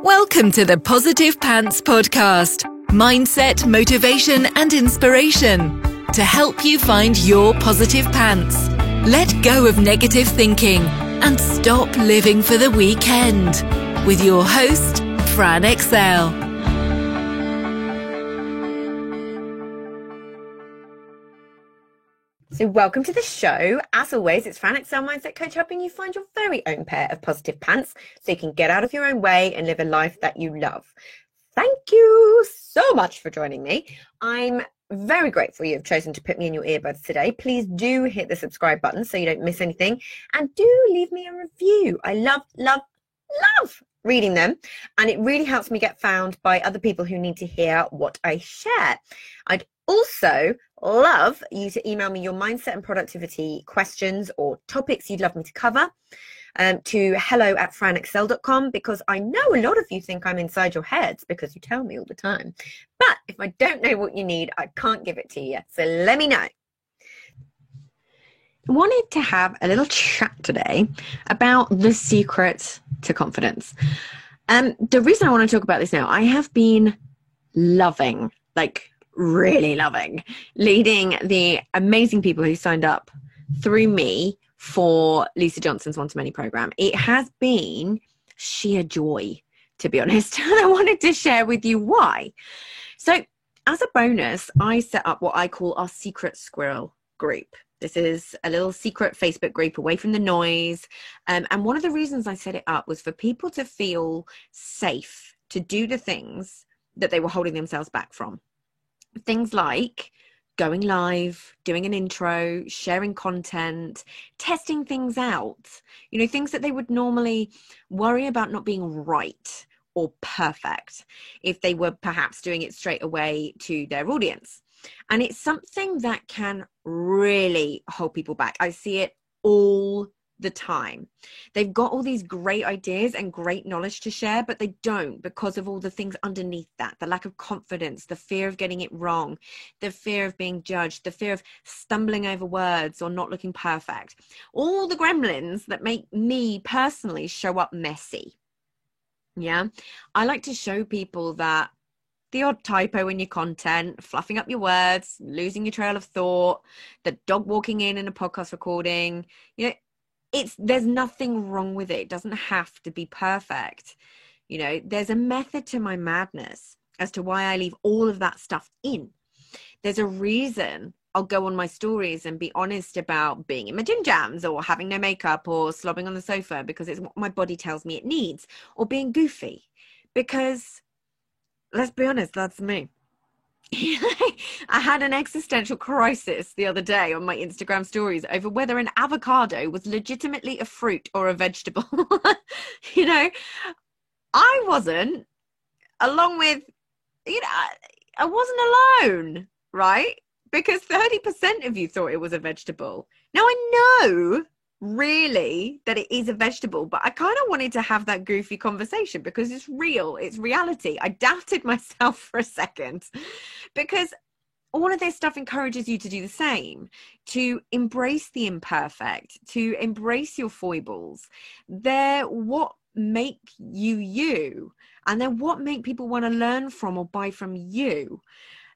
Welcome to the Positive Pants Podcast. Mindset, motivation, and inspiration to help you find your positive pants. Let go of negative thinking and stop living for the weekend. With your host, Fran Excel. So welcome to the show. As always, it's Fran Excel Mindset Coach, helping you find your very own pair of positive pants so you can get out of your own way and live a life that you love. Thank you so much for joining me. I'm very grateful you've chosen to put me in your earbuds today. Please do hit the subscribe button so you don't miss anything, and do leave me a review. I love reading them, and it really helps me get found by other people who need to hear what I share. I'd also love you to email me your mindset and productivity questions or topics you'd love me to cover to hello@franexcel.com, because I know a lot of you think I'm inside your heads because you tell me all the time. But if I don't know what you need, I can't give it to you. So let me know. I wanted to have a little chat today about the secret to confidence. The reason I want to talk about this now, I have been really loving leading the amazing people who signed up through me for Lisa Johnson's One-to-Many program. It has been sheer joy, to be honest, and I wanted to share with you why. So as a bonus, I set up what I call our Secret Squirrel group. This is a little secret Facebook group away from the noise. And one of the reasons I set it up was for people to feel safe to do the things that they were holding themselves back from. Things like going live, doing an intro, sharing content, testing things out, things that they would normally worry about not being right or perfect if they were perhaps doing it straight away to their audience. And it's something that can really hold people back. I see it all the time. They've got all these great ideas and great knowledge to share, but they don't, because of all the things underneath that: the lack of confidence, the fear of getting it wrong, the fear of being judged, the fear of stumbling over words or not looking perfect. All the gremlins that make me personally show up messy. Yeah. I like to show people that the odd typo in your content, fluffing up your words, losing your trail of thought, the dog walking in a podcast recording, there's nothing wrong with it. It doesn't have to be perfect. There's a method to my madness as to why I leave all of that stuff in. There's a reason I'll go on my stories and be honest about being in my gym jams or having no makeup or slobbing on the sofa because it's what my body tells me it needs, or being goofy because, let's be honest, that's me. I had an existential crisis the other day on my Instagram stories over whether an avocado was legitimately a fruit or a vegetable. I wasn't, along with, I wasn't alone, right? Because 30% of you thought it was a vegetable. Now I know really that it is a vegetable, but I kind of wanted to have that goofy conversation because it's real, it's reality. I doubted myself for a second, because all of this stuff encourages you to do the same, to embrace the imperfect, to embrace your foibles. They're what make you you, and they're what make people want to learn from or buy from you.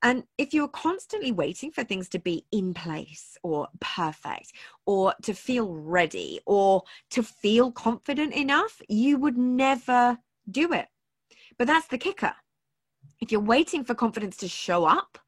And if you're constantly waiting for things to be in place or perfect or to feel ready or to feel confident enough, you would never do it. But that's the kicker. If you're waiting for confidence to show up,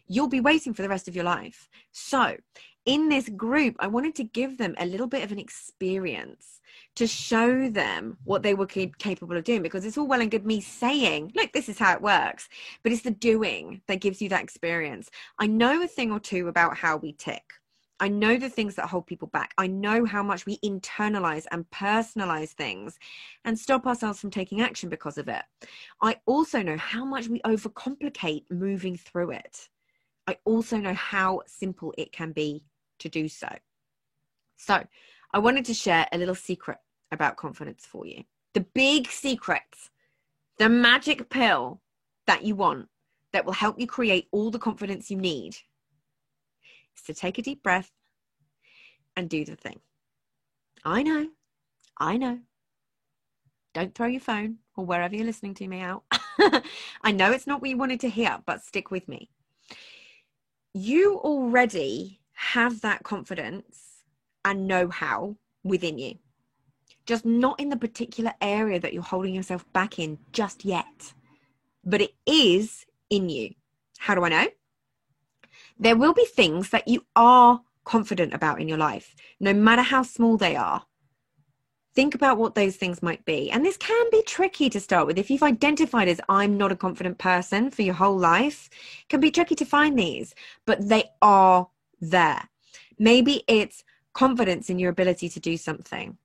you'll be waiting for the rest of your life. So in this group, I wanted to give them a little bit of an experience to show them what they were capable of doing, because it's all well and good me saying, look, this is how it works, but it's the doing that gives you that experience. I know a thing or two about how we tick. I know the things that hold people back. I know how much we internalize and personalize things and stop ourselves from taking action because of it. I also know how much we overcomplicate moving through it. I also know how simple it can be to do so. So I wanted to share a little secret about confidence for you. The big secret, the magic pill that you want that will help you create all the confidence you need, is to take a deep breath and do the thing. I know. Don't throw your phone or wherever you're listening to me out. I know it's not what you wanted to hear, but stick with me. You already have that confidence and know-how within you, just not in the particular area that you're holding yourself back in just yet, but it is in you. How do I know? There will be things that you are confident about in your life, no matter how small they are. Think about what those things might be. And this can be tricky to start with. If you've identified as I'm not a confident person for your whole life, it can be tricky to find these, but they are there. Maybe it's confidence in your ability to do something,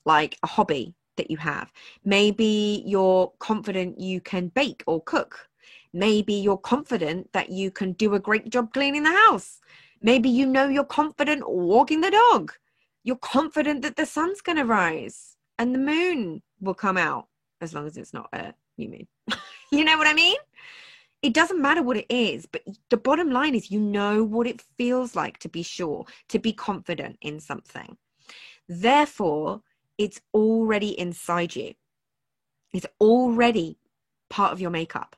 like a hobby that you have. Maybe you're confident you can bake or cook. Maybe you're confident that you can do a great job cleaning the house. Maybe you know you're confident walking the dog. You're confident that the sun's going to rise and the moon will come out, as long as it's not a new moon. You know what I mean? It doesn't matter what it is, but the bottom line is you know what it feels like to be sure, to be confident in something. Therefore, it's already inside you. It's already part of your makeup.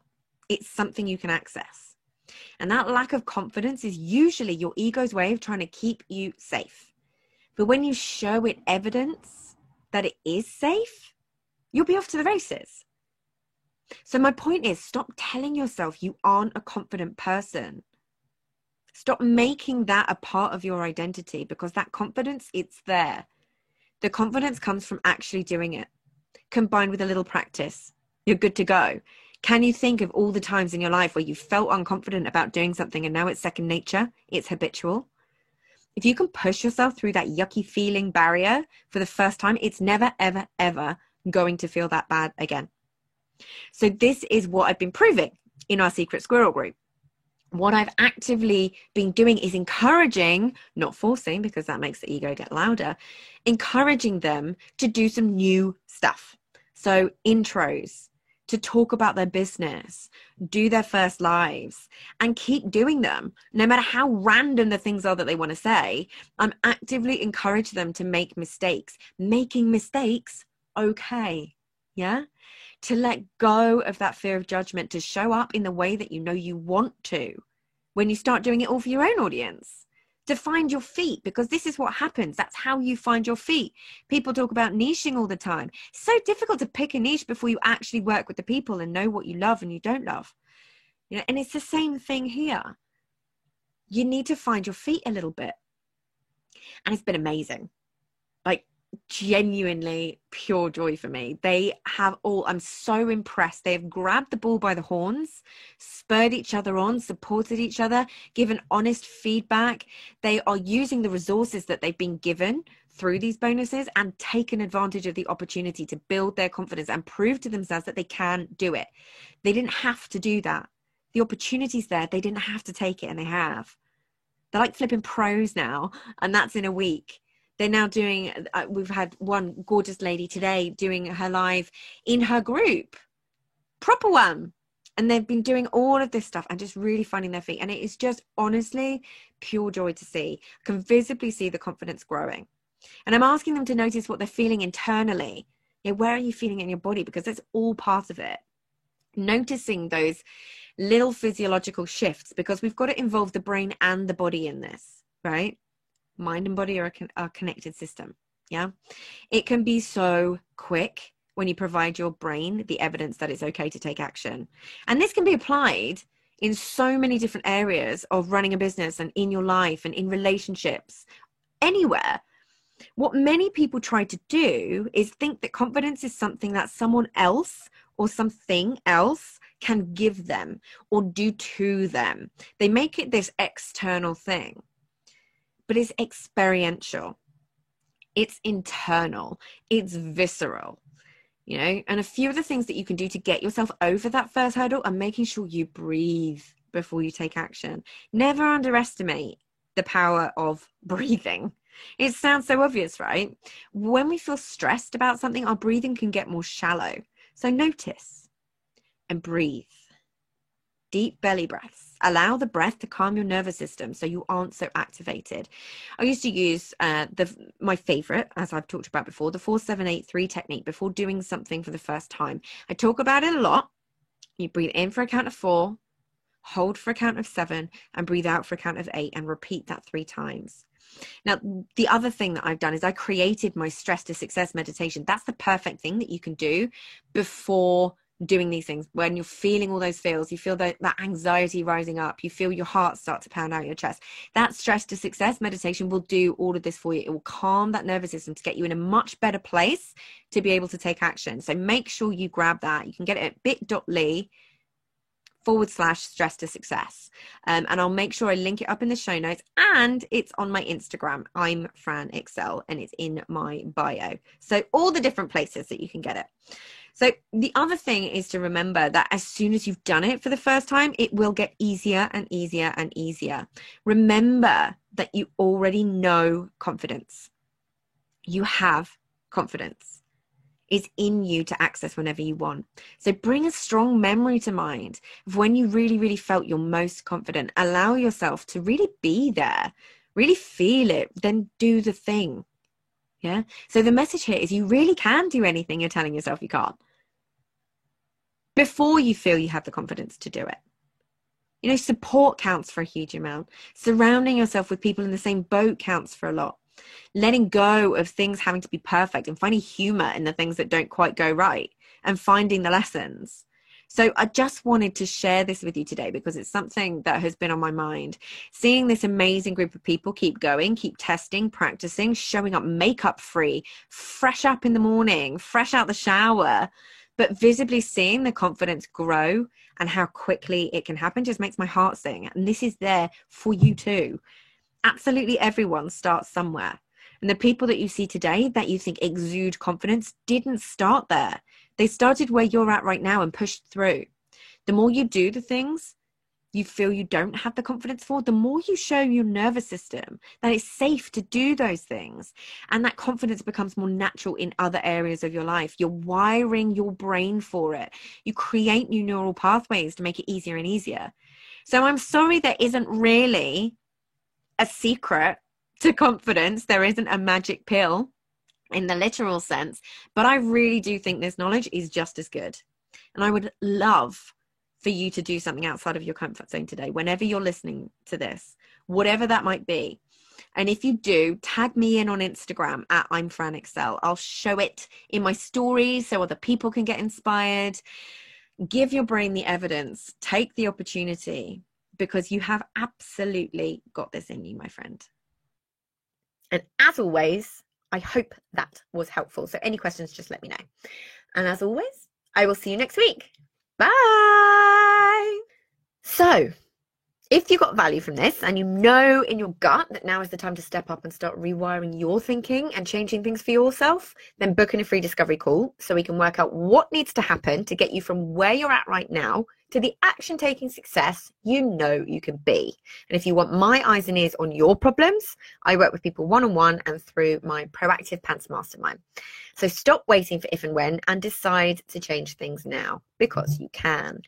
It's something you can access. And that lack of confidence is usually your ego's way of trying to keep you safe. But when you show it evidence that it is safe, you'll be off to the races. So my point is, stop telling yourself you aren't a confident person. Stop making that a part of your identity, because that confidence, it's there. The confidence comes from actually doing it. Combined with a little practice, you're good to go. Can you think of all the times in your life where you felt unconfident about doing something and now it's second nature? It's habitual. If you can push yourself through that yucky feeling barrier for the first time, it's never, ever, ever going to feel that bad again. So this is what I've been proving in our Secret Squirrel group. What I've actively been doing is encouraging, not forcing, because that makes the ego get louder, encouraging them to do some new stuff. So intros, to talk about their business, do their first lives, and keep doing them. No matter how random the things are that they want to say, I'm actively encouraging them to make mistakes. Making mistakes, okay. Yeah? To let go of that fear of judgment, to show up in the way that you know you want to when you start doing it all for your own audience. To find your feet, because this is what happens. That's how you find your feet. People talk about niching all the time. It's so difficult to pick a niche before you actually work with the people and know what you love and you don't love. You know, and it's the same thing here. You need to find your feet a little bit. And it's been amazing. Like, genuinely pure joy for me. They have all, I'm so impressed. They have grabbed the bull by the horns, spurred each other on, supported each other, given honest feedback. They are using the resources that they've been given through these bonuses and taken advantage of the opportunity to build their confidence and prove to themselves that they can do it. They didn't have to do that. The opportunity's there. They didn't have to take it, and they have. They're like flipping pros now, and that's in a week. They're now doing, we've had one gorgeous lady today doing her live in her group, proper one. And they've been doing all of this stuff and just really finding their feet. And it is just honestly pure joy to see. I can visibly see the confidence growing. And I'm asking them to notice what they're feeling internally. Yeah, where are you feeling it in your body? Because that's all part of it. Noticing those little physiological shifts, because we've got to involve the brain and the body in this, right? Mind and body are a connected system. Yeah. It can be so quick when you provide your brain the evidence that it's okay to take action. And this can be applied in so many different areas of running a business and in your life and in relationships, anywhere. What many people try to do is think that confidence is something that someone else or something else can give them or do to them. They make it this external thing. But it's experiential, it's internal, it's visceral, you know. And a few of the things that you can do to get yourself over that first hurdle are making sure you breathe before you take action. Never underestimate the power of breathing. It sounds so obvious, right? When we feel stressed about something, our breathing can get more shallow. So notice and breathe. deep belly breaths. Allow the breath to calm your nervous system so you aren't so activated. I used to use my favorite, as I've talked about before, the 4-7-8-3 technique before doing something for the first time. I talk about it a lot. You breathe in for a count of 4, hold for a count of 7, and breathe out for a count of 8, and repeat that 3 times. Now, the other thing that I've done is I created my stress to success meditation. That's the perfect thing that you can do before doing these things. When you're feeling all those feels, you feel that anxiety rising up, you feel your heart start to pound out your chest. That stress to success meditation will do all of this for you. It will calm that nervous system to get you in a much better place to be able to take action. So make sure you grab that. You can get it at bit.ly/stress to success. And I'll make sure I link it up in the show notes, and it's on my Instagram. I'm Fran Excel, and it's in my bio. So all the different places that you can get it. So the other thing is to remember that as soon as you've done it for the first time, it will get easier and easier and easier. Remember that you already know confidence. You have confidence. It's in you to access whenever you want. So bring a strong memory to mind of when you really, really felt your most confident. Allow yourself to really be there, really feel it, then do the thing. Yeah. So the message here is you really can do anything you're telling yourself you can't before you feel you have the confidence to do it. You know, support counts for a huge amount. Surrounding yourself with people in the same boat counts for a lot. Letting go of things having to be perfect and finding humor in the things that don't quite go right and finding the lessons. So I just wanted to share this with you today because it's something that has been on my mind. Seeing this amazing group of people keep going, keep testing, practicing, showing up makeup free, fresh up in the morning, fresh out the shower, but visibly seeing the confidence grow and how quickly it can happen just makes my heart sing. And this is there for you too. Absolutely everyone starts somewhere. And the people that you see today that you think exude confidence didn't start there. They started where you're at right now and pushed through. The more you do the things you feel you don't have the confidence for, the more you show your nervous system that it's safe to do those things. And that confidence becomes more natural in other areas of your life. You're wiring your brain for it. You create new neural pathways to make it easier and easier. So I'm sorry there isn't really a secret to confidence. There isn't a magic pill in the literal sense, but I really do think this knowledge is just as good. And I would love for you to do something outside of your comfort zone today, whenever you're listening to this, whatever that might be. And if you do, tag me in on Instagram at I'm Fran Excel. I'll show it in my stories so other people can get inspired. Give your brain the evidence, take the opportunity, because you have absolutely got this in you, my friend. And as always, I hope that was helpful. So any questions, just let me know. And as always, I will see you next week. Bye. So if you got value from this and you know in your gut that now is the time to step up and start rewiring your thinking and changing things for yourself, then book in a free discovery call so we can work out what needs to happen to get you from where you're at right now to the action-taking success you know you can be. And if you want my eyes and ears on your problems, I work with people one-on-one and through my Proactive Pants Mastermind. So stop waiting for if and when and decide to change things now, because you can.